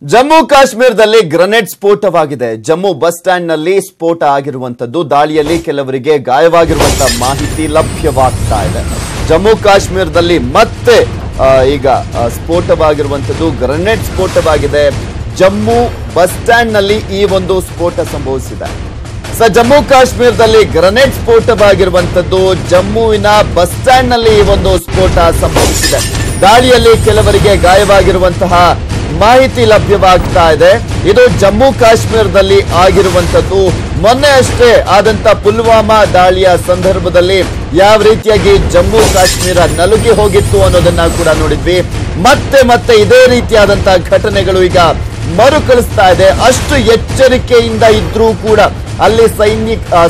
ಜಮ್ಮು ಕಾಶ್ಮೀರದಲ್ಲಿ grenade ಸ್ಫೋಟವಾಗಿದೆ. Jammu bus stand ನಲ್ಲಿ ಸ್ಫೋಟ ಆಗಿರುವಂತದ್ದು, ದಾಳಿಯಲ್ಲಿ ಕೆಲವರಿಗೆ ಗಾಯವಾಗಿರುವಂತ ಮಾಹಿತಿ ಲಭ್ಯವಾಗ್ತಾ ಇದೆ. ಜಮ್ಮು ಕಾಶ್ಮೀರದಲ್ಲಿ ಮತ್ತೆ ಈಗ ಸ್ಫೋಟವಾಗಿರುವಂತದ್ದು, ಗ್ರೆನೇಡ್ ಸ್ಫೋಟವಾಗಿದೆ. ಜಮ್ಮು ಬಸ್ ಸ್ಟ್ಯಾಂಡ್ ನಲ್ಲಿ ಈ ಒಂದು ಸ್ಫೋಟ ಸಂಭವಿಸಿದೆ. ಜಮ್ಮು ಕಾಶ್ಮೀರದಲ್ಲಿ ಗ್ರೆನೇಡ್ ಸ್ಫೋಟವಾಗಿರುವಂತದ್ದು, ಜಮ್ಮುವಿನ ಬಸ್ ಸ್ಟ್ಯಾಂಡ್ ನಲ್ಲಿ ಈ ಒಂದು ಸ್ಫೋಟ ಸಂಭವಿಸಿದೆ. ದಾಳಿಯಲ್ಲಿ ಕೆಲವರಿಗೆ ಗಾಯವಾಗಿರುವಂತಹ ಮಾಹಿತಿ ಲಭ್ಯವಾಗ್ತಾ ಇದೆ. ಇದು ಜಮ್ಮು ಕಾಶ್ಮೀರದಲ್ಲಿ ಆಗಿರುವಂತದ್ದು. ಮೊನ್ನೆ ಅಷ್ಟೇ ಆದಂತ ಪುಲ್ವಾಮಾ ದಾಳಿಯ ಸಂದರ್ಭದಲ್ಲಿ ಯಾವ ರೀತಿಯಾಗಿ ಜಮ್ಮು ಕಾಶ್ಮೀರ ನಲುಗಿ ಹೋಗಿತ್ತು ಅನ್ನೋದನ್ನ ಕೂಡ ನೋಡಿದ್ವಿ. ಮತ್ತೆ ಇದೇ ರೀತಿಯಾದಂತ ಘಟನೆಗಳು ಈಗ ಮರುಕಳಿಸ್ತಾ ಇದೆ. ಅಷ್ಟು ಎಚ್ಚರಿಕೆಯಿಂದ ಇದ್ರೂ ಕೂಡ ಅಲ್ಲಿ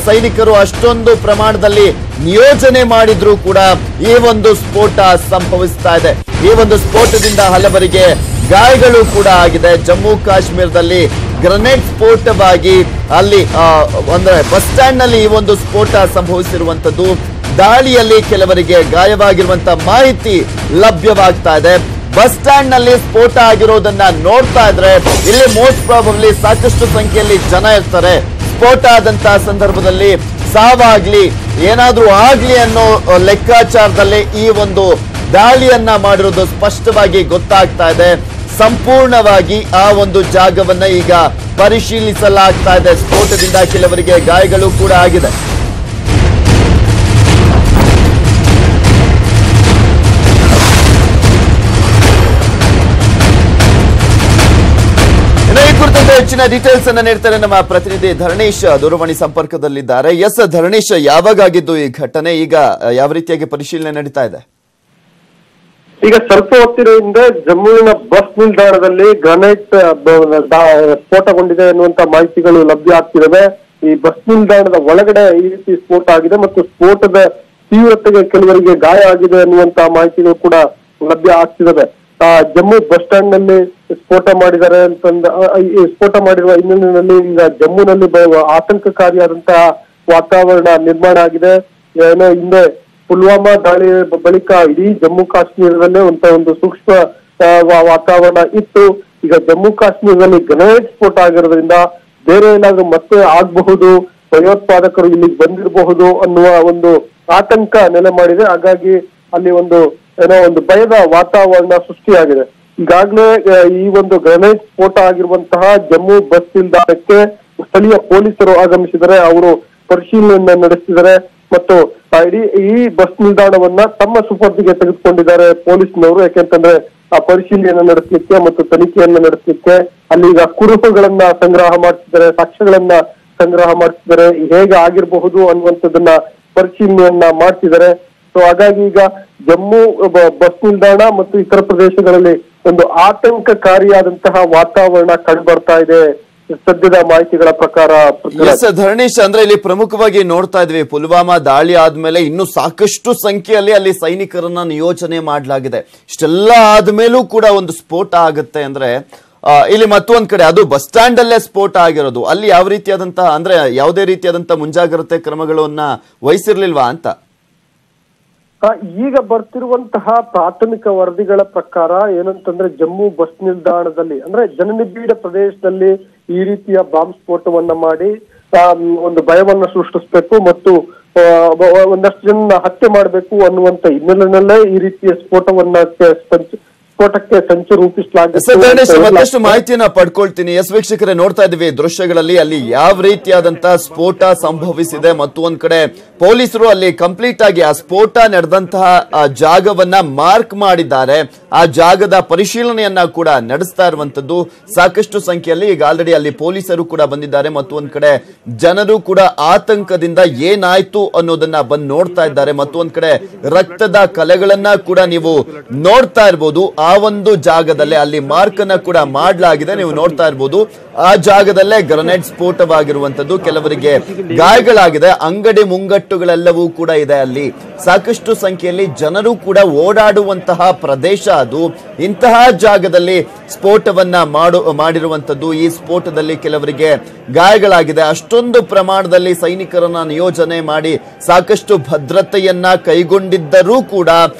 ಸೈನಿಕರು ಅಷ್ಟೊಂದು ಪ್ರಮಾಣದಲ್ಲಿ ನಿಯೋಜನೆ ಮಾಡಿದ್ರೂ ಕೂಡ ಈ ಒಂದು ಸ್ಫೋಟ ಸಂಭವಿಸ್ತಾ ಇದೆ. ಈ ಒಂದು ಸ್ಫೋಟದಿಂದ ಹಲವರಿಗೆ ಗಾಯಗಳು ಕೂಡ ಆಗಿದೆ. ಜಮ್ಮು ಕಾಶ್ಮೀರದಲ್ಲಿ ಗ್ರೆನೇಡ್ ಸ್ಫೋಟವಾಗಿ ಅಲ್ಲಿ ಅಂದ್ರೆ ಬಸ್ ಸ್ಟ್ಯಾಂಡ್ ನಲ್ಲಿ ಈ ಒಂದು ಸ್ಫೋಟ ಸಂಭವಿಸಿರುವಂತದ್ದು. ದಾಳಿಯಲ್ಲಿ ಕೆಲವರಿಗೆ ಗಾಯವಾಗಿರುವಂತ ಮಾಹಿತಿ ಲಭ್ಯವಾಗ್ತಾ ಇದೆ. ಬಸ್ ಸ್ಟ್ಯಾಂಡ್ ನಲ್ಲಿ ಸ್ಫೋಟ ಆಗಿರೋದನ್ನ ನೋಡ್ತಾ ಇದ್ರೆ ಇಲ್ಲಿ ಮೋಸ್ಟ್ ಪ್ರಾಬಬ್ಲಿ ಸಾಕಷ್ಟು ಸಂಖ್ಯೆಯಲ್ಲಿ ಜನ ಇರ್ತಾರೆ. ಸ್ಫೋಟ ಆದಂತಹ ಸಂದರ್ಭದಲ್ಲಿ ಸಾವಾಗ್ಲಿ ಏನಾದ್ರೂ ಆಗ್ಲಿ ಅನ್ನೋ ಲೆಕ್ಕಾಚಾರದಲ್ಲಿ ಈ ಒಂದು ದಾಳಿಯನ್ನ ಮಾಡಿರೋದು ಸ್ಪಷ್ಟವಾಗಿ ಗೊತ್ತಾಗ್ತಾ ಇದೆ. ಸಂಪೂರ್ಣವಾಗಿ ಆ ಒಂದು ಜಾಗವನ್ನ ಈಗ ಪರಿಶೀಲಿಸಲಾಗ್ತಾ ಇದೆ. ಸ್ಫೋಟದಿಂದ ಕೆಲವರಿಗೆ ಗಾಯಗಳು ಕೂಡ ಆಗಿದೆ. ಹೆಚ್ಚಿನ ಡೀಟೇಲ್ಸ್ ಅನ್ನ ನೀಡ್ತಾರೆ ನಮ್ಮ ಪ್ರತಿನಿಧಿ ಧರಣೇಶ್ ದೂರವಾಣಿ ಸಂಪರ್ಕದಲ್ಲಿದ್ದಾರೆ. ಎಸ್ ಧರಣೇಶ್, ಯಾವಾಗಾಗಿದ್ದು ಈ ಘಟನೆ? ಈಗ ಯಾವ ರೀತಿಯಾಗಿ ಪರಿಶೀಲನೆ ನಡೀತಾ ಇದೆ? ಈಗ ಸ್ವಲ್ಪ ಹೊತ್ತಿನಿಂದ ಜಮ್ಮುವಿನ ಬಸ್ ನಿಲ್ದಾಣದಲ್ಲಿ ಗ್ರೆನೇಡ್ ಸ್ಫೋಟಗೊಂಡಿದೆ ಎನ್ನುವಂತ ಮಾಹಿತಿಗಳು ಲಭ್ಯ ಆಗ್ತಿದ್ದಾವೆ. ಈ ಬಸ್ ನಿಲ್ದಾಣದ ಒಳಗಡೆ ಈ ರೀತಿ ಸ್ಫೋಟ ಆಗಿದೆ ಮತ್ತು ಸ್ಫೋಟದ ತೀವ್ರತೆಗೆ ಕೆಲವರಿಗೆ ಗಾಯ ಆಗಿದೆ ಅನ್ನುವಂತ ಮಾಹಿತಿಗಳು ಕೂಡ ಲಭ್ಯ ಆಗ್ತಿದ್ದಾವೆ. ಜಮ್ಮು ಬಸ್ ಸ್ಟ್ಯಾಂಡ್ ನಲ್ಲಿ ಸ್ಫೋಟ ಮಾಡಿದ್ದಾರೆ ಅಂತಂದ ಸ್ಫೋಟ ಮಾಡಿರುವ ಹಿನ್ನೆಲೆಯಲ್ಲಿ ಈಗ ಜಮ್ಮುನಲ್ಲಿ ಆತಂಕಕಾರಿಯಾದಂತಹ ವಾತಾವರಣ ನಿರ್ಮಾಣ ಆಗಿದೆ. ಏನೋ ಹಿಂದೆ ಪುಲ್ವಾಮಾ ದಾಳಿ ಬಳಿಕ ಇಡೀ ಜಮ್ಮು ಕಾಶ್ಮೀರದಲ್ಲೇ ಒಂದು ಸೂಕ್ಷ್ಮ ವಾತಾವರಣ ಇತ್ತು. ಈಗ ಜಮ್ಮು ಕಾಶ್ಮೀರದಲ್ಲಿ ಗ್ರೆನೇಡ್ ಸ್ಫೋಟ ಆಗಿರೋದ್ರಿಂದ ಬೇರೆ ಏನಾದ್ರೂ ಮತ್ತೆ ಆಗಬಹುದು, ಭಯೋತ್ಪಾದಕರು ಇಲ್ಲಿಗೆ ಬಂದಿರಬಹುದು ಅನ್ನುವ ಒಂದು ಆತಂಕ ನೆಲೆ ಮಾಡಿದೆ. ಹಾಗಾಗಿ ಅಲ್ಲಿ ಒಂದು ಭಯದ ವಾತಾವರಣ ಸೃಷ್ಟಿಯಾಗಿದೆ. ಈಗಾಗಲೇ ಈ ಒಂದು ಗ್ರೆನೇಡ್ ಸ್ಫೋಟ ಆಗಿರುವಂತಹ ಜಮ್ಮು ಬಸ್ ನಿಲ್ದಾಣಕ್ಕೆ ಸ್ಥಳೀಯ ಪೊಲೀಸರು ಆಗಮಿಸಿದರೆ ಅವರು ಪರಿಶೀಲನೆಯನ್ನ ನಡೆಸಿದ್ದಾರೆ ಮತ್ತು ಈ ಬಸ್ ನಿಲ್ದಾಣವನ್ನ ತಮ್ಮ ಸುಪರ್ದಿಗೆ ತೆಗೆದುಕೊಂಡಿದ್ದಾರೆ ಪೊಲೀಸ್ನವರು. ಯಾಕೆಂತಂದ್ರೆ ಆ ಪರಿಶೀಲನೆಯನ್ನ ನಡೆಸಲಿಕ್ಕೆ ಮತ್ತು ತನಿಖೆಯನ್ನ ನಡೆಸಲಿಕ್ಕೆ ಅಲ್ಲಿ ಈಗ ಕುರುಹುಗಳನ್ನ ಸಂಗ್ರಹ ಮಾಡ್ತಿದ್ದಾರೆ, ಸಾಕ್ಷ್ಯಗಳನ್ನ ಸಂಗ್ರಹ ಮಾಡ್ತಿದ್ದಾರೆ, ಹೇಗೆ ಆಗಿರಬಹುದು ಅನ್ನುವಂಥದ್ದನ್ನ ಪರಿಶೀಲನೆಯನ್ನ ಮಾಡ್ತಿದ್ದಾರೆ. ಸೊ ಹಾಗಾಗಿ ಈಗ ಜಮ್ಮು ಬಸ್ ನಿಲ್ದಾಣ ಮತ್ತು ಇತರ ಪ್ರದೇಶಗಳಲ್ಲಿ ಒಂದು ಆತಂಕಕಾರಿಯಾದಂತಹ ವಾತಾವರಣ ಕಂಡು ಬರ್ತಾ ಇದೆ ಸದ್ಯದ ಮಾಹಿತಿಗಳ ಪ್ರಕಾರ. ಧರಣೇಶ್, ಅಂದ್ರೆ ಇಲ್ಲಿ ಪ್ರಮುಖವಾಗಿ ನೋಡ್ತಾ ಇದ್ವಿ, ಪುಲ್ವಾಮಾ ದಾಳಿ ಆದ್ಮೇಲೆ ಇನ್ನು ಸಾಕಷ್ಟು ಸಂಖ್ಯೆಯಲ್ಲಿ ಅಲ್ಲಿ ಸೈನಿಕರನ್ನ ನಿಯೋಜನೆ ಮಾಡಲಾಗಿದೆ. ಇಷ್ಟೆಲ್ಲ ಆದ್ಮೇಲೂ ಕೂಡ ಒಂದು ಸ್ಫೋಟ ಆಗುತ್ತೆ ಅಂದ್ರೆ ಇಲ್ಲಿ ಮತ್ತೊಂದ್ ಕಡೆ ಅದು ಬಸ್ ಸ್ಟ್ಯಾಂಡ್ ಅಲ್ಲೇ ಸ್ಫೋಟ ಆಗಿರೋದು. ಅಲ್ಲಿ ಯಾವ ರೀತಿಯಾದಂತಹ ಅಂದ್ರೆ ಯಾವುದೇ ರೀತಿಯಾದಂತಹ ಮುಂಜಾಗ್ರತೆ ಕ್ರಮಗಳನ್ನ ವಹಿಸಿರ್ಲಿಲ್ವಾ ಅಂತ? ಈಗ ಬರ್ತಿರುವಂತಹ ಪ್ರಾಥಮಿಕ ವರದಿಗಳ ಪ್ರಕಾರ ಏನಂತಂದ್ರೆ ಜಮ್ಮು ಬಸ್ ನಿಲ್ದಾಣದಲ್ಲಿ ಅಂದ್ರೆ ಜನನಿಬಿಡ ಪ್ರದೇಶದಲ್ಲಿ ಈ ರೀತಿಯ ಬಾಂಬ್ ಸ್ಫೋಟವನ್ನ ಮಾಡಿ ಒಂದು ಭಯವನ್ನ ಸೃಷ್ಟಿಸಬೇಕು ಮತ್ತು ಒಂದಷ್ಟು ಜನ ಹತ್ಯೆ ಮಾಡಬೇಕು ಅನ್ನುವಂತ ಹಿನ್ನೆಲೆಯಲ್ಲೇ ಈ ರೀತಿಯ ಸ್ಫೋಟಕ್ಕೆ ಸಂಚು ರೂಪಿಸಲಾಗಿದೆ. ಮತ್ತಷ್ಟು ಮಾಹಿತಿಯನ್ನ ಪಡ್ಕೊಳ್ತೀನಿ. ವೀಕ್ಷಕರೇ, ನೋಡ್ತಾ ಇದ್ವಿ ದೃಶ್ಯಗಳಲ್ಲಿ ಅಲ್ಲಿ ಯಾವ ರೀತಿಯಾದಂತಹ ಸ್ಫೋಟ ಸಂಭವಿಸಿದೆ ಮತ್ತು ಒಂದ್ ಕಡೆ ಪೊಲೀಸರು ಅಲ್ಲಿ ಕಂಪ್ಲೀಟ್ ಆಗಿ ಆ ಸ್ಫೋಟ ನಡೆದಂತಹ ಜಾಗವನ್ನ ಮಾರ್ಕ್ ಮಾಡಿದ್ದಾರೆ. ಆ ಜಾಗದ ಪರಿಶೀಲನೆಯನ್ನ ಕೂಡ ನಡೆಸ್ತಾ ಇರುವಂತದ್ದು. ಸಾಕಷ್ಟು ಸಂಖ್ಯೆಯಲ್ಲಿ ಈಗ ಆಲ್ರೆಡಿ ಅಲ್ಲಿ ಪೊಲೀಸರು ಕೂಡ ಬಂದಿದ್ದಾರೆ ಮತ್ತು ಒಂದ್ ಕಡೆ ಜನರು ಕೂಡ ಆತಂಕದಿಂದ ಏನಾಯ್ತು ಅನ್ನೋದನ್ನ ಬಂದು ನೋಡ್ತಾ ಇದ್ದಾರೆ. ಮತ್ತು ಒಂದ್ ಕಡೆ ರಕ್ತದ ಕಲೆಗಳನ್ನ ಕೂಡ ನೀವು ನೋಡ್ತಾ ಇರ್ಬೋದು. ಆ ಒಂದು ಜಾಗದಲ್ಲೇ ಅಲ್ಲಿ ಮಾರ್ಕ್ ಅನ್ನ ಕೂಡ ಮಾಡಲಾಗಿದೆ, ನೀವು ನೋಡ್ತಾ ಇರ್ಬೋದು. ಆ ಜಾಗದಲ್ಲೇ ಗ್ರೆನೇಡ್ ಸ್ಫೋಟವಾಗಿರುವಂತದ್ದು. ಕೆಲವರಿಗೆ ಗಾಯಗಳಾಗಿದೆ. ಅಂಗಡಿ ಮುಂಗಟ್ಟುಗಳೆಲ್ಲವೂ ಕೂಡ ಇದೆ. ಅಲ್ಲಿ ಸಾಕಷ್ಟು ಸಂಖ್ಯೆಯಲ್ಲಿ ಜನರು ಕೂಡ ಓಡಾಡುವಂತಹ ಪ್ರದೇಶ ಅದು. ಇಂತಹ ಜಾಗದಲ್ಲಿ ಸ್ಫೋಟವನ್ನ ಮಾಡಿರುವಂತದ್ದು. ಈ ಸ್ಫೋಟದಲ್ಲಿ ಕೆಲವರಿಗೆ ಗಾಯಗಳಾಗಿದೆ. ಅಷ್ಟೊಂದು ಪ್ರಮಾಣದಲ್ಲಿ ಸೈನಿಕರನ್ನ ನಿಯೋಜನೆ ಮಾಡಿ ಸಾಕಷ್ಟು ಭದ್ರತೆಯನ್ನ ಕೈಗೊಂಡಿದ್ದರೂ ಕೂಡ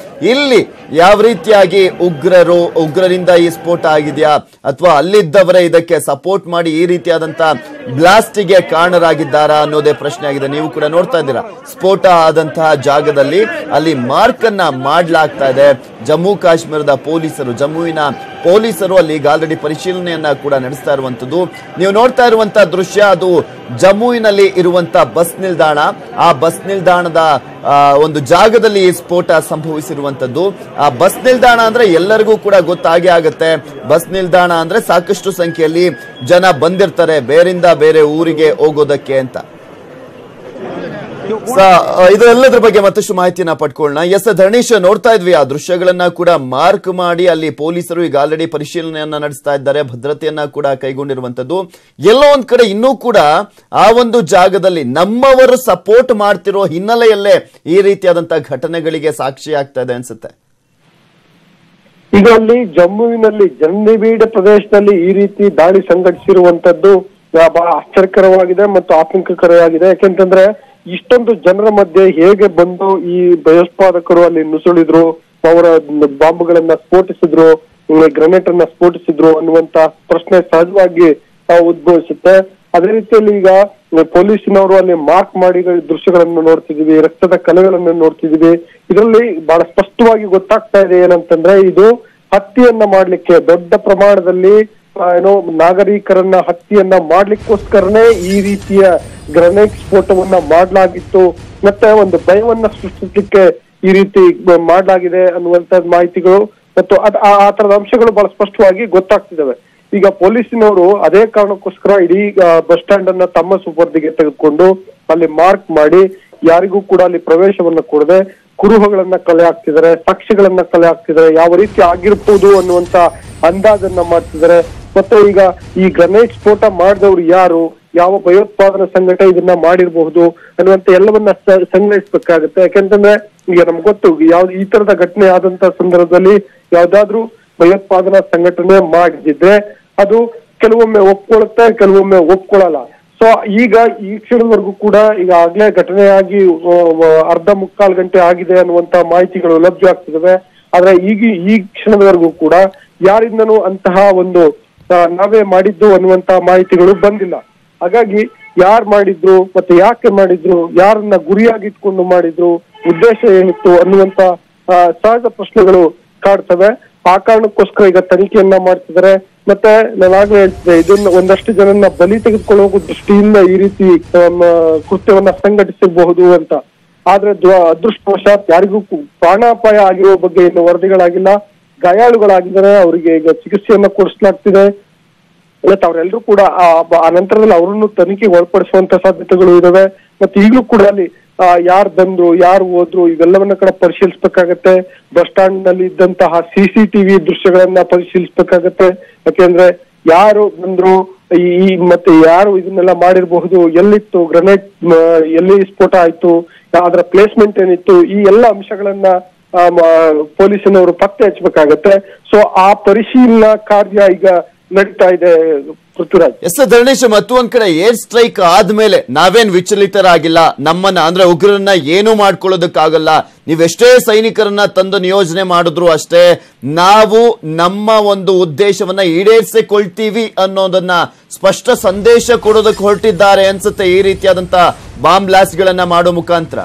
ಇಲ್ಲಿ ಯಾವ ರೀತಿಯಾಗಿ ಉಗ್ರರಿಂದ ಈ ಸ್ಫೋಟ ಆಗಿದೆಯಾ ಅಥವಾ ಅಲ್ಲಿದ್ದವರೇ ಇದಕ್ಕೆ ಸಪೋರ್ಟ್ ಮಾಡಿ ಈ ರೀತಿಯಾದಂತ ಬ್ಲಾಸ್ಟಿಗೆ ಕಾರಣರಾಗಿದ್ದಾರಾ ಅನ್ನೋದೇ ಪ್ರಶ್ನೆ ಆಗಿದೆ. ನೀವು ಕೂಡ ನೋಡ್ತಾ ಇದ್ದೀರಾ, ಸ್ಫೋಟ ಆದಂತಹ ಜಾಗದಲ್ಲಿ ಅಲ್ಲಿ ಮಾರ್ಕ್ ಅನ್ನ ಮಾಡಲಾಗ್ತಾ ಇದೆ. ಜಮ್ಮು ಕಾಶ್ಮೀರದ ಜಮ್ಮುವಿನ ಪೊಲೀಸರು ಅಲ್ಲಿ ಈಗ ಆಲ್ರೆಡಿ ಪರಿಶೀಲನೆಯನ್ನ ಕೂಡ ನಡೆಸ್ತಾ ಇರುವಂತದ್ದು. ನೀವು ನೋಡ್ತಾ ಇರುವಂತಹ ದೃಶ್ಯ ಅದು ಜಮ್ಮುವಿನಲ್ಲಿ ಇರುವಂತಹ ಬಸ್ ನಿಲ್ದಾಣ. ಆ ಬಸ್ ನಿಲ್ದಾಣದ ಒಂದು ಜಾಗದಲ್ಲಿ ಈ ಸ್ಫೋಟ ಸಂಭವಿಸಿರುವಂತದ್ದು. ಆ ಬಸ್ ನಿಲ್ದಾಣ ಅಂದ್ರೆ ಎಲ್ಲರಿಗೂ ಕೂಡ ಗೊತ್ತಾಗೇ ಆಗುತ್ತೆ. ಬಸ್ ನಿಲ್ದಾಣ ಅಂದ್ರೆ ಸಾಕಷ್ಟು ಸಂಖ್ಯೆಯಲ್ಲಿ ಜನ ಬಂದಿರ್ತಾರೆ ಬೇರಿಂದ ಬೇರೆ ಊರಿಗೆ ಹೋಗೋದಕ್ಕೆ ಅಂತ. ಇದೆಲ್ಲದ್ರ ಬಗ್ಗೆ ಮತ್ತಷ್ಟು ಮಾಹಿತಿಯನ್ನ ಪಡ್ಕೊಳ್ಳೋಣ. ಎಸ್ ಧರಣೀಶ್, ನೋಡ್ತಾ ಇದ್ವಿ ಆ ದೃಶ್ಯಗಳನ್ನ ಕೂಡ ಮಾರ್ಕ್ ಮಾಡಿ ಅಲ್ಲಿ ಪೊಲೀಸರು ಈಗ ಆಲ್ರೆಡಿ ಪರಿಶೀಲನೆಯನ್ನ ನಡೆಸ್ತಾ ಇದ್ದಾರೆ, ಭದ್ರತೆಯನ್ನ ಕೂಡ ಕೈಗೊಂಡಿರುವಂತದ್ದು. ಎಲ್ಲೋ ಒಂದ್ ಕಡೆ ಇನ್ನೂ ಕೂಡ ಆ ಒಂದು ಜಾಗದಲ್ಲಿ ನಮ್ಮವರು ಸಪೋರ್ಟ್ ಮಾಡ್ತಿರೋ ಹಿನ್ನೆಲೆಯಲ್ಲೇ ಈ ರೀತಿಯಾದಂತಹ ಘಟನೆಗಳಿಗೆ ಸಾಕ್ಷಿ ಆಗ್ತಾ ಇದೆ ಅನ್ಸುತ್ತೆ. ಈಗ ಅಲ್ಲಿ ಜಮ್ಮುವಿನಲ್ಲಿ ಜನನಿಬಿಡ ಪ್ರದೇಶದಲ್ಲಿ ಈ ರೀತಿ ದಾಳಿ ಸಂಘಟಿಸಿರುವಂತದ್ದು ಬಹಳ ಆಶ್ಚರ್ಯಕರವಾಗಿದೆ ಮತ್ತು ಆತಂಕಕರವಾಗಿದೆ. ಯಾಕೆಂತಂದ್ರೆ ಇಷ್ಟೊಂದು ಜನರ ಮಧ್ಯೆ ಹೇಗೆ ಬಂದು ಈ ಭಯೋತ್ಪಾದಕರು ಅಲ್ಲಿ ನುಸುಳಿದ್ರು, ಅವರ ಬಾಂಬ್ಗಳನ್ನ ಸ್ಫೋಟಿಸಿದ್ರು, ಗ್ರೆನೇಟ್ ಅನ್ನ ಸ್ಫೋಟಿಸಿದ್ರು ಅನ್ನುವಂತ ಪ್ರಶ್ನೆ ಸಹಜವಾಗಿ ಉದ್ಭವಿಸುತ್ತೆ. ಅದೇ ರೀತಿಯಲ್ಲಿ ಈಗ ಪೊಲೀಸಿನವರು ಅಲ್ಲಿ ಮಾರ್ಕ್ ಮಾಡಿ ದೃಶ್ಯಗಳನ್ನು ನೋಡ್ತಿದೀವಿ, ರಕ್ತದ ಕಲೆಗಳನ್ನು ನೋಡ್ತಿದೀವಿ. ಇದರಲ್ಲಿ ಬಹಳ ಸ್ಪಷ್ಟವಾಗಿ ಗೊತ್ತಾಗ್ತಾ ಇದೆ ಏನಂತಂದ್ರೆ ಇದು ಹತ್ಯೆಯನ್ನ ಮಾಡ್ಲಿಕ್ಕೆ ದೊಡ್ಡ ಪ್ರಮಾಣದಲ್ಲಿ ನಾಗರಿಕರನ್ನ ಹತ್ಯೆಯನ್ನ ಮಾಡ್ಲಿಕ್ಕೋಸ್ಕರನೇ ಈ ರೀತಿಯ ಗ್ರೆನೇಡ್ ಸ್ಫೋಟವನ್ನ ಮಾಡಲಾಗಿತ್ತು, ಮತ್ತೆ ಒಂದು ಭಯವನ್ನ ಸೃಷ್ಟಿಸಲಿಕ್ಕೆ ಈ ರೀತಿ ಮಾಡಲಾಗಿದೆ ಅನ್ನುವಂತ ಮಾಹಿತಿಗಳು ಮತ್ತು ಆ ತರದ ಅಂಶಗಳು ಬಹಳ ಸ್ಪಷ್ಟವಾಗಿ ಗೊತ್ತಾಗ್ತಿದ್ದಾವೆ. ಈಗ ಪೊಲೀಸಿನವರು ಅದೇ ಕಾರಣಕ್ಕೋಸ್ಕರ ಇಡೀ ಬಸ್ ಸ್ಟ್ಯಾಂಡ್ ಅನ್ನ ತಮ್ಮ ಸುಪರ್ದಿಗೆ ತೆಗೆದುಕೊಂಡು ಅಲ್ಲಿ ಮಾರ್ಕ್ ಮಾಡಿ ಯಾರಿಗೂ ಕೂಡ ಅಲ್ಲಿ ಪ್ರವೇಶವನ್ನ ಕೊಡದೆ ಕುರುಹುಗಳನ್ನ ಕಲೆ ಹಾಕ್ತಿದ್ದಾರೆ, ಸಾಕ್ಷಿಗಳನ್ನ ಕಲೆ ಹಾಕ್ತಿದ್ದಾರೆ, ಯಾವ ರೀತಿ ಆಗಿರ್ಬೋದು ಅನ್ನುವಂತ ಅಂದಾಜನ್ನ ಮಾಡ್ತಿದ್ದಾರೆ. ಮತ್ತೆ ಈಗ ಈ ಗ್ರೆನೇಡ್ ಸ್ಫೋಟ ಮಾಡಿದವರು ಯಾರು, ಯಾವ ಭಯೋತ್ಪಾದನಾ ಸಂಘಟನೆ ಇದನ್ನ ಮಾಡಿರಬಹುದು ಅನ್ನುವಂತ ಎಲ್ಲವನ್ನ ಸಂಗ್ರಹಿಸಬೇಕಾಗುತ್ತೆ. ಯಾಕೆಂತಂದ್ರೆ ಈಗ ನಮ್ಗೆ ಗೊತ್ತು ಯಾವ್ದು ಈ ತರದ ಘಟನೆ ಆದಂತ ಸಂದರ್ಭದಲ್ಲಿ ಯಾವ್ದಾದ್ರು ಭಯೋತ್ಪಾದನಾ ಸಂಘಟನೆ ಮಾಡಿದ್ರೆ ಅದು ಕೆಲವೊಮ್ಮೆ ಒಪ್ಕೊಳ್ಳುತ್ತೆ, ಕೆಲವೊಮ್ಮೆ ಒಪ್ಕೊಳ್ಳಲ್ಲ. ಸೊ ಈಗ ಈ ಕ್ಷಣದವರೆಗೂ ಕೂಡ ಈಗ ಆಗ್ಲೇ ಘಟನೆಯಾಗಿ ಅರ್ಧ ಮುಕ್ಕಾಲು ಗಂಟೆ ಆಗಿದೆ ಅನ್ನುವಂತ ಮಾಹಿತಿಗಳು ಲಭ್ಯ ಆಗ್ತಿದಾವೆ. ಆದ್ರೆ ಈ ಕ್ಷಣದವರೆಗೂ ಕೂಡ ಯಾರಿಂದನೂ ಅಂತಹ ಒಂದು ನಾವೇ ಮಾಡಿದ್ದು ಅನ್ನುವಂತ ಮಾಹಿತಿಗಳು ಬಂದಿಲ್ಲ. ಹಾಗಾಗಿ ಯಾರು ಮಾಡಿದ್ರು ಮತ್ತೆ ಯಾಕೆ ಮಾಡಿದ್ರು, ಯಾರನ್ನ ಗುರಿಯಾಗಿಟ್ಕೊಂಡು ಮಾಡಿದ್ರು, ಉದ್ದೇಶ ಏನಿತ್ತು ಅನ್ನುವಂತ ಸಹಜ ಪ್ರಶ್ನೆಗಳು ಕಾಡ್ತವೆ. ಆ ಕಾರಣಕ್ಕೋಸ್ಕರ ಈಗ ತನಿಖೆಯನ್ನ ಮಾಡ್ತಿದ್ದಾರೆ. ಮತ್ತೆ ನಾನಾಗ್ಲೇ ಹೇಳ್ತಿದ್ದೆ, ಇದನ್ನ ಒಂದಷ್ಟು ಜನನ್ನ ಬಲಿ ತೆಗೆದುಕೊಳ್ಳುವ ದೃಷ್ಟಿಯಿಂದ ಈ ರೀತಿ ಕೃತ್ಯವನ್ನ ಸಂಘಟಿಸಬಹುದು ಅಂತ. ಆದ್ರೆ ಅದೃಷ್ಟವಶಾತ್ ಯಾರಿಗೂ ಪ್ರಾಣಾಪಾಯ ಆಗಿರುವ ಬಗ್ಗೆ ಇನ್ನು ವರದಿಗಳಾಗಿಲ್ಲ. ಗಾಯಾಳುಗಳಾಗಿದ್ದಾರೆ, ಅವರಿಗೆ ಈಗ ಚಿಕಿತ್ಸೆಯನ್ನ ಕೊಡಿಸಲಾಗ್ತಿದೆ. ಮತ್ತೆ ಅವರೆಲ್ಲರೂ ಕೂಡ ಆ ನಂತರದಲ್ಲಿ ಅವರನ್ನು ತನಿಖೆಗೆ ಒಳಪಡಿಸುವಂತ ಸಾಧ್ಯತೆಗಳು ಇದಾವೆ. ಮತ್ತೆ ಈಗಲೂ ಕೂಡ ಅಲ್ಲಿ ಯಾರು ಬಂದ್ರು, ಯಾರು ಹೋದ್ರು, ಇವೆಲ್ಲವನ್ನ ಕೂಡ ಪರಿಶೀಲಿಸಬೇಕಾಗತ್ತೆ. ಬಸ್ ಸ್ಟ್ಯಾಂಡ್ ನಲ್ಲಿ ಇದ್ದಂತಹ CCTV ದೃಶ್ಯಗಳನ್ನ ಪರಿಶೀಲಿಸಬೇಕಾಗತ್ತೆ. ಯಾಕೆಂದ್ರೆ ಯಾರು ಬಂದ್ರು, ಮತ್ತೆ ಯಾರು ಇದನ್ನೆಲ್ಲ ಮಾಡಿರಬಹುದು, ಎಲ್ಲಿತ್ತು ಗ್ರೆನೇಡ್, ಎಲ್ಲಿ ಸ್ಫೋಟ ಆಯ್ತು, ಅದರ ಪ್ಲೇಸ್ಮೆಂಟ್ ಏನಿತ್ತು, ಈ ಎಲ್ಲ ಅಂಶಗಳನ್ನ ಪೊಲೀಸಿನವರು ಪತ್ತೆ ಹಚ್ಚಬೇಕಾಗತ್ತೆ. ಸೊ ಆ ಪರಿಶೀಲನಾ ಕಾರ್ಯ ಈಗ ನಡೀತಾ ಇದೆ ಪೃಥ್ವಿರಾಜ್. ಎಸ್ ಧರಣೇಶ್, ಮತ್ತೊಂದ್ ಕಡೆ ಏರ್ ಸ್ಟ್ರೈಕ್ ಆದ್ಮೇಲೆ ನಾವೇನ್ ವಿಚಲಿತರಾಗಿಲ್ಲ. ನಮ್ಮನ್ನ ಅಂದ್ರೆ ಉಗ್ರರನ್ನ ಏನು ಮಾಡ್ಕೊಳ್ಳೋದಕ್ಕಾಗಲ್ಲ, ನೀವೆಷ್ಟೇ ಸೈನಿಕರನ್ನ ತಂದು ನಿಯೋಜನೆ ಮಾಡಿದ್ರು ಅಷ್ಟೇ, ನಾವು ನಮ್ಮ ಒಂದು ಉದ್ದೇಶವನ್ನ ಈಡೇರಿಸಿಕೊಳ್ತೀವಿ ಅನ್ನೋದನ್ನ ಸ್ಪಷ್ಟ ಸಂದೇಶ ಕೊಡೋದಕ್ಕೆ ಹೊರಟಿದ್ದಾರೆ ಅನ್ಸುತ್ತೆ ಈ ರೀತಿಯಾದಂತ ಬಾಂಬ್ ಬ್ಲಾಸ್ಟ್ ಗಳನ್ನ ಮಾಡೋ ಮುಖಾಂತರ.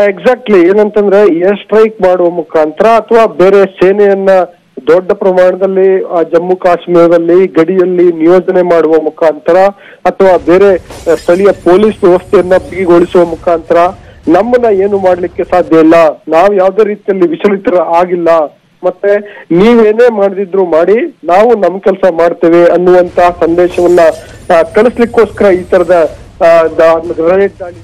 ಎಕ್ಸಾಕ್ಟ್ಲಿ ಏನಂತಂದ್ರೆ ಏರ್ ಸ್ಟ್ರೈಕ್ ಮಾಡುವ ಮುಖಾಂತರ ಅಥವಾ ಬೇರೆ ಸೇನೆಯನ್ನ ದೊಡ್ಡ ಪ್ರಮಾಣದಲ್ಲಿ ಜಮ್ಮು ಕಾಶ್ಮೀರದಲ್ಲಿ ಗಡಿಯಲ್ಲಿ ನಿಯೋಜನೆ ಮಾಡುವ ಮುಖಾಂತರ ಅಥವಾ ಬೇರೆ ಸ್ಥಳೀಯ ಪೊಲೀಸ್ ವ್ಯವಸ್ಥೆಯನ್ನ ಬಿಗಿಗೊಳಿಸುವ ಮುಖಾಂತರ ನಮ್ಮನ್ನ ಏನು ಮಾಡ್ಲಿಕ್ಕೆ ಸಾಧ್ಯ ಇಲ್ಲ, ನಾವು ಯಾವುದೇ ರೀತಿಯಲ್ಲಿ ವಿಚಲಿತರ ಆಗಿಲ್ಲ, ಮತ್ತೆ ನೀವೇನೇ ಮಾಡಿದ್ರು ಮಾಡಿ, ನಾವು ನಮ್ ಕೆಲಸ ಮಾಡ್ತೇವೆ ಅನ್ನುವಂತ ಸಂದೇಶವನ್ನ ಕಳಿಸ್ಲಿಕ್ಕೋಸ್ಕರ ಈ ತರದ ಗ್ರೆನೇಡ್ ದಾಳಿ.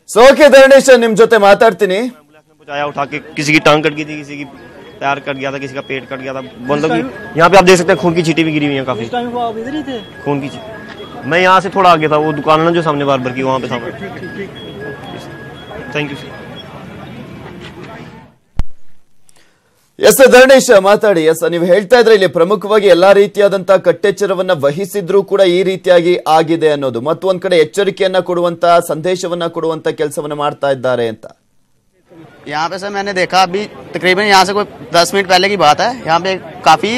ಸೊ ಓಕೆ ಧರಣೇಶ್, ನಿಮ್ ಜೊತೆ ಮಾತಾಡ್ತೀನಿ. पैर कट गया था, किसी का पेट कट गया था, मतलब यहाँ पे आप देख सकते हैं खून की छींटी भी गिरी हुई है काफी। खून की मैं यहाँ से थोड़ा आगे था, वो दुकान है जो सामने बार्बर की, वहाँ पे सामने। Thank you sir. S Dharanesh ಮಾತಾಡಿ. ಎಸ್ ನೀವು ಹೇಳ್ತಾ ಇದ್ರೆ ಇಲ್ಲಿ ಪ್ರಮುಖವಾಗಿ ಎಲ್ಲಾ ರೀತಿಯಾದಂತಹ ಕಟ್ಟೆಚ್ಚರವನ್ನ ವಹಿಸಿದ್ರೂ ಕೂಡ ಈ ರೀತಿಯಾಗಿ ಆಗಿದೆ ಅನ್ನೋದು, ಮತ್ತೊಂದ್ ಕಡೆ ಎಚ್ಚರಿಕೆಯನ್ನ ಕೊಡುವಂತ ಸಂದೇಶವನ್ನ ಕೊಡುವಂತ ಕೆಲಸವನ್ನ ಮಾಡ್ತಾ ಇದ್ದಾರೆ ಅಂತ. यहाँ पे सर मैंने देखा अभी तकरीबन यहाँ से कोई 10 मिनट पहले की बात है, यहाँ पे काफ़ी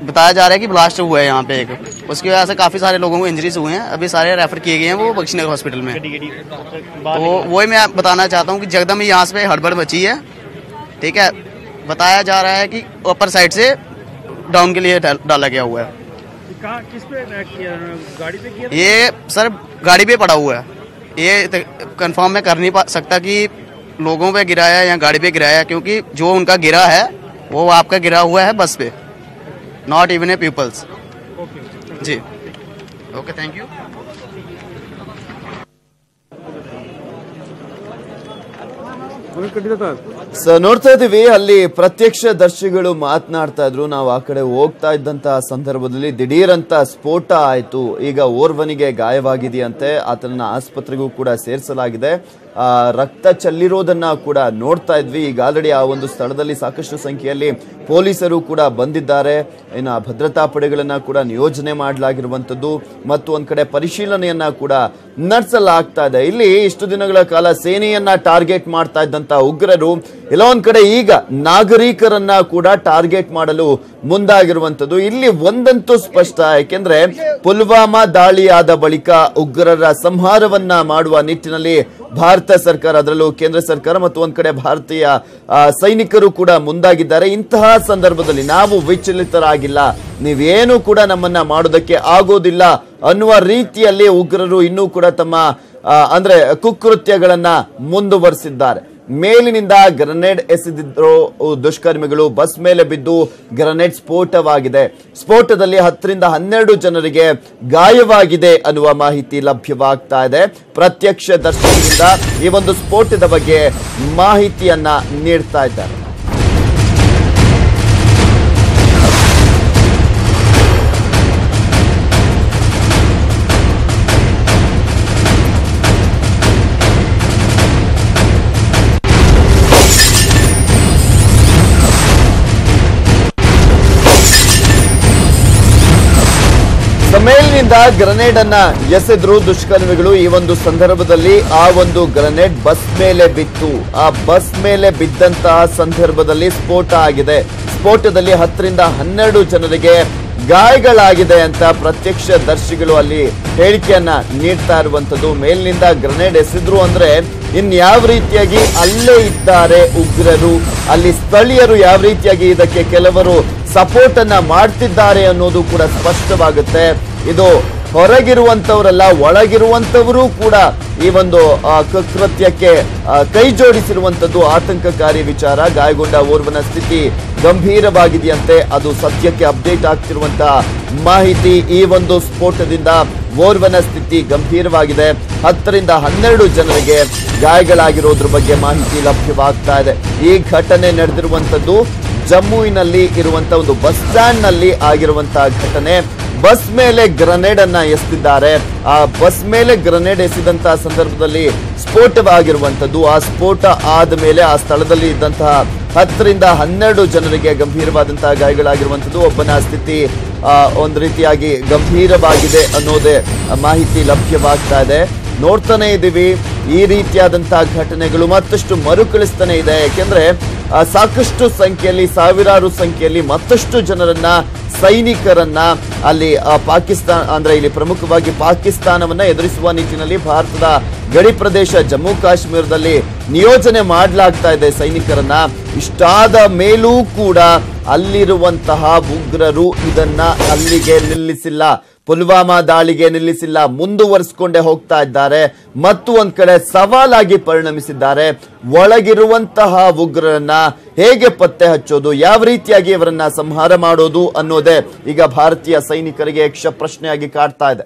बताया जा रहा है कि ब्लास्ट हुआ है यहाँ पे एक, उसकी वजह से काफ़ी सारे लोगों को इंजरीज हुए हैं, अभी सारे रेफर किए गए हैं वो बख्शीनगर हॉस्पिटल में। तो वही मैं बताना चाहता हूँ कि जगदम यहाँ से हड़बड़ मची है, ठीक है। बताया जा रहा है कि ऊपर साइड से डाउन के लिए डाला गया हुआ है। किस पे किया, गाड़ी पे किया? ये सर गाड़ी पे पड़ा हुआ है, ये कंफर्म मैं कर नहीं सकता कि लोगों पे गिराया या गाड़ी पे गिराया, क्योंकि जो उनका गिरा है वो आपका गिरा हुआ है बस पे, नॉट इवन ए पीपल्स। जी ओके, थैंक यू। ನೋಡ್ತಾ ಇದೀವಿ, ಅಲ್ಲಿ ಪ್ರತ್ಯಕ್ಷ ದರ್ಶಿಗಳು ಮಾತನಾಡ್ತಾ ಇದ್ರು. ನಾವು ಆ ಕಡೆ ಹೋಗ್ತಾ ಇದ್ದಂತಹ ಸಂದರ್ಭದಲ್ಲಿ ದಿಢೀರ್ ಅಂತ ಸ್ಫೋಟ ಆಯ್ತು. ಈಗ ಓರ್ವನಿಗೆ ಗಾಯವಾಗಿದೆಯಂತೆ, ಆತನನ್ನ ಆಸ್ಪತ್ರೆಗೂ ಕೂಡ ಸೇರಿಸಲಾಗಿದೆ. ರಕ್ತ ಚೆಲ್ಲಿರೋದನ್ನ ಕೂಡ ನೋಡ್ತಾ ಇದ್ವಿ. ಈಗ ಆಲ್ರೆಡಿ ಆ ಒಂದು ಸ್ಥಳದಲ್ಲಿ ಸಾಕಷ್ಟು ಸಂಖ್ಯೆಯಲ್ಲಿ ಪೊಲೀಸರು ಕೂಡ ಬಂದಿದ್ದಾರೆ. ಇನ್ನು ಭದ್ರತಾ ಪಡೆಗಳನ್ನ ಕೂಡ ನಿಯೋಜನೆ ಮಾಡಲಾಗಿರುವಂತದ್ದು ಮತ್ತು ಒಂದ್ ಕಡೆ ಪರಿಶೀಲನೆಯನ್ನ ಕೂಡ ನಡೆಸಲಾಗ್ತಾ ಇದೆ. ಇಲ್ಲಿ ಇಷ್ಟು ದಿನಗಳ ಕಾಲ ಸೇನೆಯನ್ನ ಟಾರ್ಗೆಟ್ ಮಾಡ್ತಾ ಇದ್ದಂತ ಉಗ್ರರು ಎಲ್ಲ ಒಂದ್ ಕಡೆ ಈಗ ನಾಗರಿಕರನ್ನ ಕೂಡ ಟಾರ್ಗೆಟ್ ಮಾಡಲು ಮುಂದಾಗಿರುವಂತದ್ದು. ಇಲ್ಲಿ ಒಂದಂತೂ ಸ್ಪಷ್ಟ, ಯಾಕೆಂದ್ರೆ ಪುಲ್ವಾಮಾ ದಾಳಿಯಾದ ಬಳಿಕ ಉಗ್ರರ ಸಂಹಾರವನ್ನ ಮಾಡುವ ನಿಟ್ಟಿನಲ್ಲಿ ಭಾರತ ಸರ್ಕಾರ, ಅದರಲ್ಲೂ ಕೇಂದ್ರ ಸರ್ಕಾರ ಮತ್ತು ಒಂದ್ ಕಡೆ ಭಾರತೀಯ ಸೈನಿಕರು ಕೂಡ ಮುಂದಾಗಿದ್ದಾರೆ. ಇಂತಹ ಸಂದರ್ಭದಲ್ಲಿ ನಾವು ವಿಚಲಿತರಾಗಿಲ್ಲ, ನೀವೇನು ಕೂಡ ನಮ್ಮನ್ನ ಮಾಡೋದಕ್ಕೆ ಆಗೋದಿಲ್ಲ ಅನ್ನುವ ರೀತಿಯಲ್ಲಿ ಉಗ್ರರು ಇನ್ನೂ ಕೂಡ ತಮ್ಮ ಅಂದ್ರೆ ಕುಕೃತ್ಯಗಳನ್ನ ಮುಂದುವರಿಸಿದ್ದಾರೆ. ಮೇಲಿನಿಂದ ಗ್ರೆನೇಡ್ ಎಸೆದಿದ್ರು ದುಷ್ಕರ್ಮಿಗಳು, ಬಸ್ ಮೇಲೆ ಬಿದ್ದು ಗ್ರೆನೇಡ್ ಸ್ಫೋಟವಾಗಿದೆ. ಸ್ಫೋಟದಲ್ಲಿ 10 ರಿಂದ 12 ಜನರಿಗೆ ಗಾಯವಾಗಿದೆ ಅನ್ನುವ ಮಾಹಿತಿ ಲಭ್ಯವಾಗ್ತಾ ಇದೆ. ಪ್ರತ್ಯಕ್ಷ ದರ್ಶಕರಿಂದ ಈ ಒಂದು ಸ್ಫೋಟದ ಬಗ್ಗೆ ಮಾಹಿತಿಯನ್ನ ನೀಡ್ತಾ ಇದ್ದಾರೆ. ಮೇಲಿನಿಂದ ಗ್ರೆನೇಡ್ ಅನ್ನ ಎಸೆದ್ರು ದುಷ್ಕರ್ಮಿಗಳು. ಈ ಒಂದು ಸಂದರ್ಭದಲ್ಲಿ ಆ ಒಂದು ಗ್ರೆನೇಡ್ ಬಸ್ ಮೇಲೆ ಬಿತ್ತು. ಆ ಬಸ್ ಮೇಲೆ ಬಿದ್ದಂತಹ ಸಂದರ್ಭದಲ್ಲಿ ಸ್ಫೋಟ ಆಗಿದೆ. ಸ್ಫೋಟದಲ್ಲಿ 10 ರಿಂದ 12 ಜನರಿಗೆ ಗಾಯಗಳಾಗಿದೆ ಅಂತ ಪ್ರತ್ಯಕ್ಷ ದರ್ಶಿಗಳು ಅಲ್ಲಿ ಹೇಳಿಕೆಯನ್ನ ನೀಡ್ತಾ ಇರುವಂತದ್ದು. ಮೇಲಿನಿಂದ ಗ್ರೆನೇಡ್ ಎಸೆದ್ರು ಅಂದ್ರೆ ಇನ್ಯಾವ ರೀತಿಯಾಗಿ ಅಲ್ಲೇ ಇದ್ದಾರೆ ಉಗ್ರರು, ಅಲ್ಲಿ ಸ್ಥಳೀಯರು ಯಾವ ರೀತಿಯಾಗಿ ಇದಕ್ಕೆ ಕೆಲವರು ಸಪೋರ್ಟ್ ಅನ್ನ ಮಾಡ್ತಿದ್ದಾರೆ ಅನ್ನೋದು ಕೂಡ ಸ್ಪಷ್ಟವಾಗುತ್ತೆ. ಇದು ಹೊರಗಿರುವಂತವರಲ್ಲ, ಒಳಗಿರುವಂತವರು ಕೂಡ ಈ ಒಂದು ಕೃತ್ಯಕ್ಕೆ ಕೈ ಜೋಡಿಸಿರುವಂತದ್ದು ಆತಂಕಕಾರಿ ವಿಚಾರ. ಗಾಯಗೊಂಡ ಓರ್ವನ ಸ್ಥಿತಿ ಗಂಭೀರವಾಗಿದೆಯಂತೆ, ಅದು ಸದ್ಯಕ್ಕೆ ಅಪ್ಡೇಟ್ ಆಗ್ತಿರುವಂತಹ ಮಾಹಿತಿ. ಈ ಒಂದು ಸ್ಫೋಟದಿಂದ ಓರ್ವನ ಸ್ಥಿತಿ ಗಂಭೀರವಾಗಿದೆ. 10 ರಿಂದ 12 ಜನರಿಗೆ ಗಾಯಗಳಾಗಿರೋದ್ರ ಬಗ್ಗೆ ಮಾಹಿತಿ ಲಭ್ಯವಾಗ್ತಾ ಇದೆ. ಈ ಘಟನೆ ನಡೆದಿರುವಂತದ್ದು ಜಮ್ಮುವಿನಲ್ಲಿ ಇರುವಂತಹ ಒಂದು ಬಸ್ ಸ್ಟ್ಯಾಂಡ್ ನಲ್ಲಿ ಆಗಿರುವಂತಹ ಘಟನೆ. ಬಸ್ ಮೇಲೆ ಗ್ರೆನೇಡ್ ಅನ್ನ ಎಸೆದಿದ್ದಾರೆ. ಆ ಬಸ್ ಮೇಲೆ ಗ್ರೆನೇಡ್ ಎಸೆದಂತಹ ಸಂದರ್ಭದಲ್ಲಿ ಸ್ಫೋಟವಾಗಿರುವಂತದ್ದು. ಆ ಸ್ಫೋಟ ಆದ ಮೇಲೆ ಆ ಸ್ಥಳದಲ್ಲಿ ಇದ್ದಂತಹ 10 ರಿಂದ 12 ಜನರಿಗೆ ಗಂಭೀರವಾದಂತಹ ಗಾಯಗಳಾಗಿರುವಂತದ್ದು. ಒಬ್ಬನ ಸ್ಥಿತಿ ಒಂದು ರೀತಿಯಾಗಿ ಗಂಭೀರವಾಗಿದೆ ಅನ್ನೋದೇ ಮಾಹಿತಿ ಲಭ್ಯವಾಗ್ತಾ ಇದೆ. ನೋಡ್ತಾನೆ ಇದ್ದೀವಿ, ಈ ರೀತಿಯಾದಂತಹ ಘಟನೆಗಳು ಮತ್ತಷ್ಟು ಮರುಕಳಿಸ್ತಾನೆ ಇದೆ. ಯಾಕೆಂದ್ರೆ ಸಾಕಷ್ಟು ಸಂಖ್ಯೆಯಲ್ಲಿ, ಸಾವಿರಾರು ಸಂಖ್ಯೆಯಲ್ಲಿ ಮತ್ತಷ್ಟು ಜನರನ್ನ, ಸೈನಿಕರನ್ನ ಅಲ್ಲಿ ಪಾಕಿಸ್ತಾನ ಅಂದ್ರೆ ಇಲ್ಲಿ ಪ್ರಮುಖವಾಗಿ ಪಾಕಿಸ್ತಾನವನ್ನ ಎದುರಿಸುವ ನಿಟ್ಟಿನಲ್ಲಿ ಭಾರತದ ಗಡಿ ಪ್ರದೇಶ ಜಮ್ಮು ಕಾಶ್ಮೀರದಲ್ಲಿ ನಿಯೋಜನೆ ಮಾಡಲಾಗ್ತಾ ಇದೆ ಸೈನಿಕರನ್ನ. ಇಷ್ಟಾದ ಮೇಲೂ ಕೂಡ ಅಲ್ಲಿರುವಂತಹ ಉಗ್ರರು ಇದನ್ನ ಅಲ್ಲಿಗೆ ನಿಲ್ಲಿಸಿಲ್ಲ, ಪುಲ್ವಾಮಾ ದಾಳಿಗೆ ನಿಲ್ಲಿಸಿಲ್ಲ, ಮುಂದುವರಿಸಿಕೊಂಡೇ ಹೋಗ್ತಾ ಇದ್ದಾರೆ ಮತ್ತು ಒಂದ್ ಕಡೆ ಸವಾಲಾಗಿ ಪರಿಣಮಿಸಿದ್ದಾರೆ. ಒಳಗಿರುವಂತಹ ಉಗ್ರರನ್ನ ಹೇಗೆ ಪತ್ತೆ ಹಚ್ಚೋದು, ಯಾವ ರೀತಿಯಾಗಿ ಇವರನ್ನ ಸಂಹಾರ ಮಾಡೋದು ಅನ್ನೋದೇ ಈಗ ಭಾರತೀಯ ಸೈನಿಕರಿಗೆ ಯಕ್ಷ ಪ್ರಶ್ನೆಯಾಗಿ ಕಾಡ್ತಾ ಇದೆ.